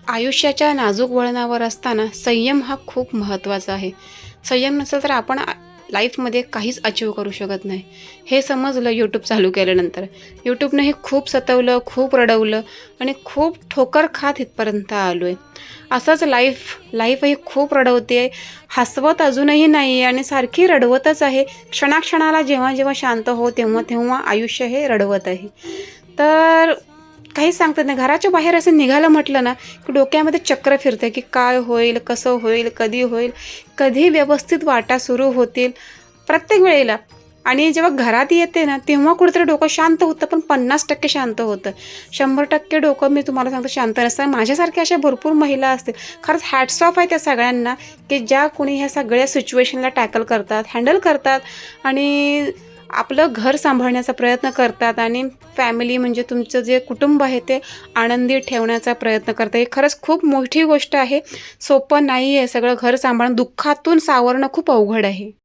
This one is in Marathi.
आयुष्याच्या नाजूक वळणावर असताना संयम हा खूप महत्त्वाचा आहे. संयम नसेल तर आपण लाईफमध्ये काहीच अचीव करू शकत नाही. हे समजलं यूट्यूब चालू केल्यानंतर. यूट्यूबने हे खूप सतवलं, खूप रडवलं आणि खूप ठोकर खात इथपर्यंत आलो आहे. असंच लाईफही खूप रडवते, हसवत अजूनही नाही आहे आणि सारखी रडवतच आहे. क्षणाक्षणाला जेव्हा जेव्हा शांत हो तेव्हा तेव्हा आयुष्य हे रडवत आहे. तर काहीच सांगता येत नाही. घराच्या बाहेर असं निघालं म्हटलं ना, की डोक्यामध्ये चक्र फिरते, की काय होईल, कसं होईल, कधी होईल, कधी व्यवस्थित वाटा सुरू होतील, प्रत्येक वेळेला. आणि जेव्हा घरात येते ना, तेव्हा कुठेतरी डोकं शांत होतं, पण 50% शांत होतं. 100% डोकं मी तुम्हाला सांगतो शांत नसतं. माझ्यासारख्या अशा भरपूर महिला असतील. खरंच हॅट्स ऑफ आहे त्या सगळ्यांना, की ज्या कोणी ह्या सगळ्या सिच्युएशनला टॅकल करतात, हँडल करतात आणि आपलं घर सांभाळण्याचा प्रयत्न करतात आणि फॅमिली म्हणजे तुमचं जे कुटुंब आहे ते आनंदी ठेवण्याचा प्रयत्न करतात. हे खरंच खूप मोठी गोष्ट आहे. सोपं नाही आहे सगळं घर सांभाळून. दुःखातून सावरणं खूप अवघड आहे.